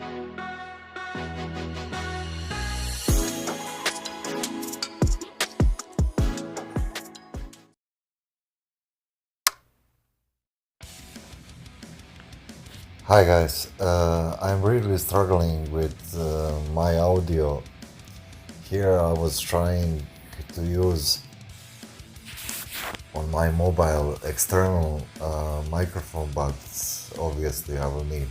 Hi guys, I'm really struggling with my audio. Here I was trying to use on my mobile external microphone, but obviously I will need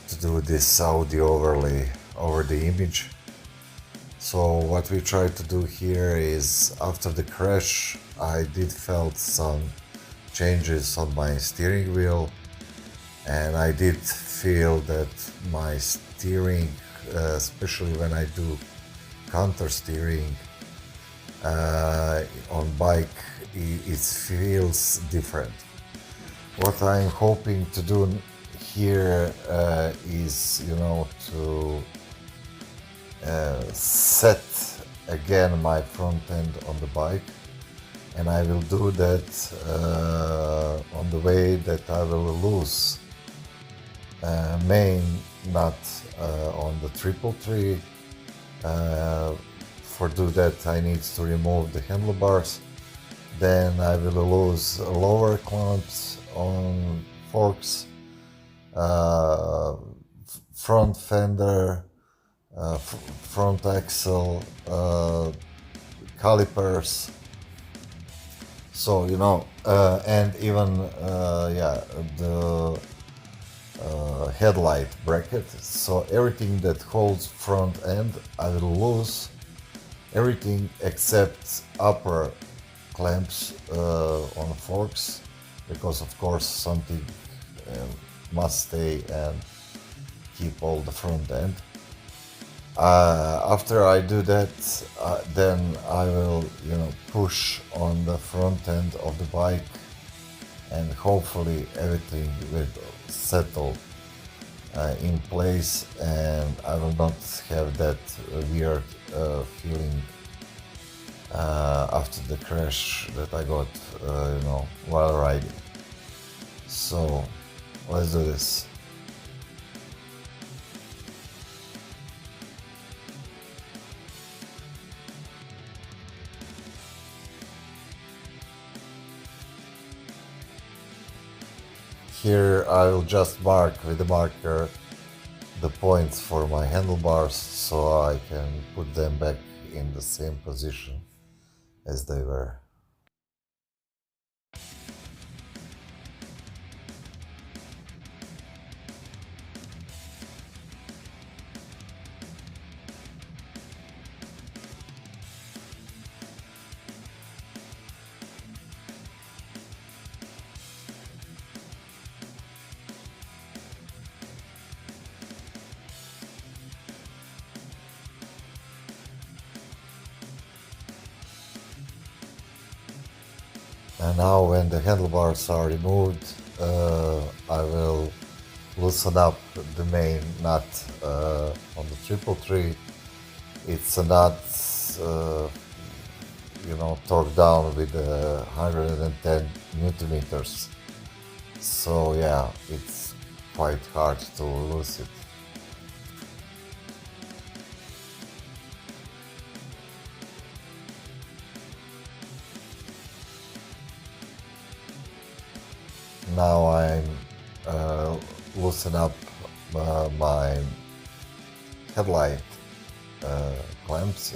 to do this audio overlay over the image. So what we try to do here is, after the crash I did felt some changes on my steering wheel, and I did feel that my steering, especially when I do counter steering on bike, it feels different. What I'm hoping to do here is, to set again my front end on the bike, and I will do that on the way that I will lose main nut on the 333. For do that I need to remove the handlebars. Then I will lose lower clamps on forks, front fender, front axle, calipers. So and even the headlight bracket. So everything that holds front end I will lose, everything except upper clamps on forks, because of course something must stay and keep all the front end. After I do that, then I will push on the front end of the bike, and hopefully everything will settle in place, and I will not have that weird feeling after the crash that I got while riding. So let's do this. Here I will just mark with the marker the points for my handlebars, so I can put them back in the same position as they were. And now when the handlebars are removed, I will loosen up the main nut on the 333. It's a nut, torqued down with 110 Newton meters. So yeah, it's quite hard to lose it. Now I'm loosen up my headlight clamps,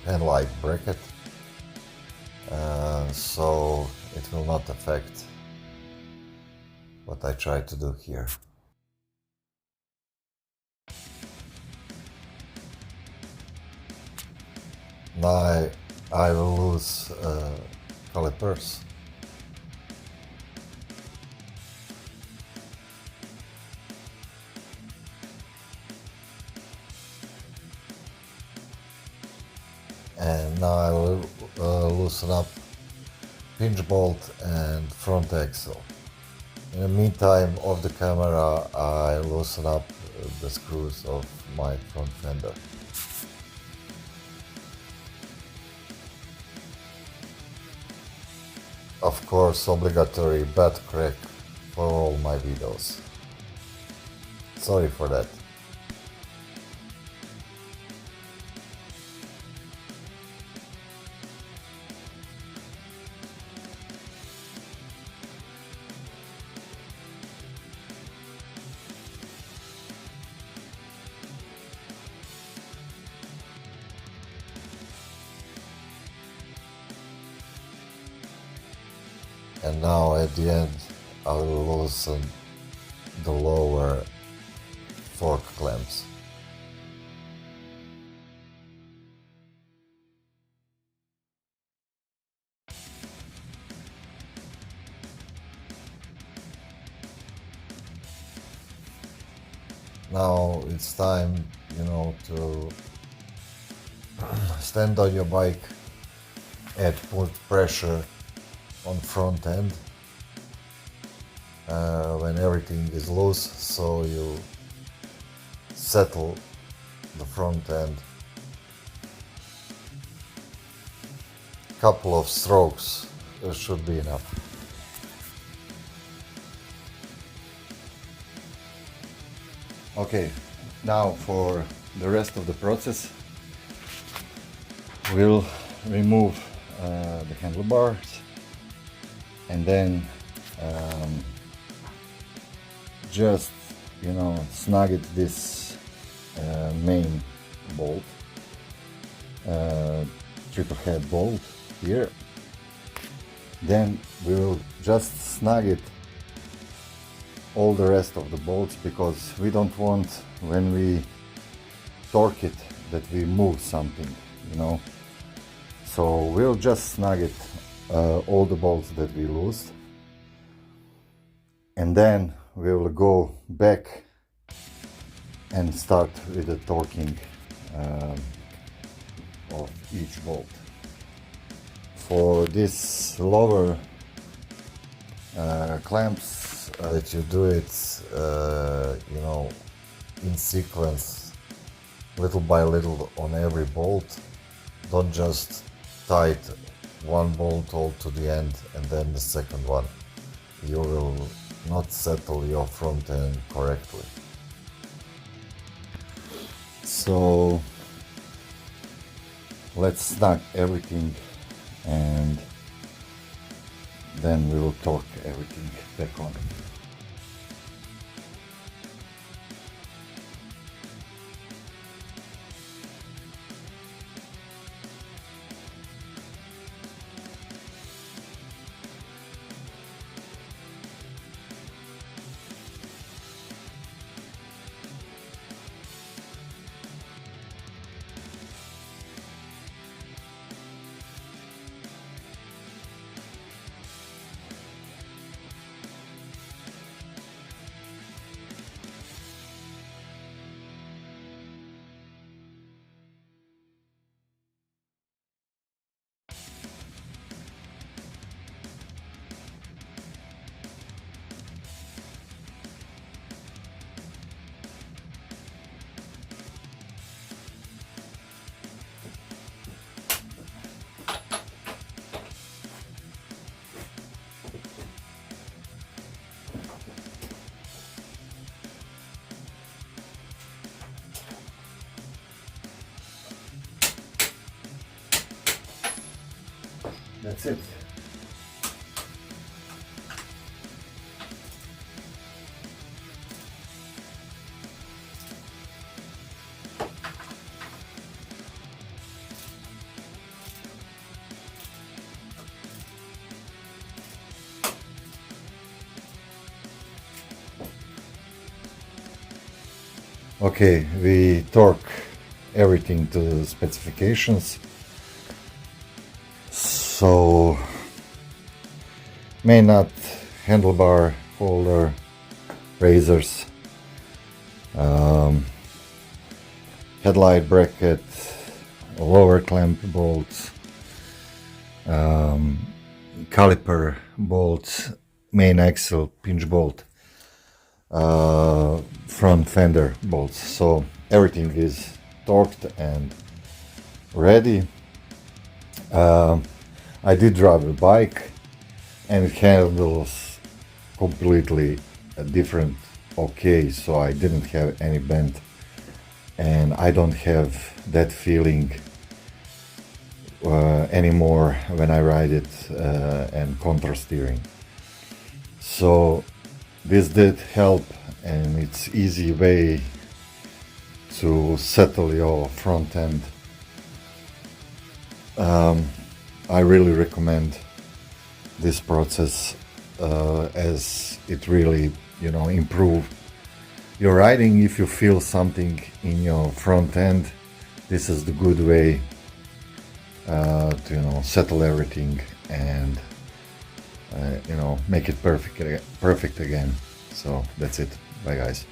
headlight bracket, so it will not affect what I try to do here. Now I will lose calipers. And now I will loosen up pinch bolt and front axle. In the meantime, off the camera, I loosen up the screws of my front fender. Of course, obligatory butt crack for all my videos. Sorry for that. And now at the end I will loosen the lower fork clamps. Now it's time, to stand on your bike and put pressure on front end when everything is loose, so you settle the front end. Couple of strokes should be enough. Okay, now for the rest of the process, we'll remove the handlebars and then just snug it this main bolt, triple head bolt here. Then we will just snug it all the rest of the bolts, because we don't want, when we torque it, that we move something, so we'll just snug it, all the bolts that we loosed, and then we will go back and start with the torquing of each bolt. For this lower clamps, that you do it, in sequence, little by little on every bolt. Don't just tie it one bolt all to the end and then the second one. You will not settle your front end correctly. So let's snug everything, and then we will torque everything back on. That's it. Okay, we torque everything to the specifications. So, main nut, handlebar, holder, razors, headlight bracket, lower clamp bolts, caliper bolts, main axle pinch bolt, front fender bolts. So everything is torqued and ready. I did drive a bike, and it handles completely different okay, so I didn't have any bend, and I don't have that feeling anymore when I ride it and contour steering. So this did help, and it's easy way to settle your front end. I really recommend this process as it really, improve your riding. If you feel something in your front end, this is the good way to settle everything and make it perfect again. So that's it. Bye guys.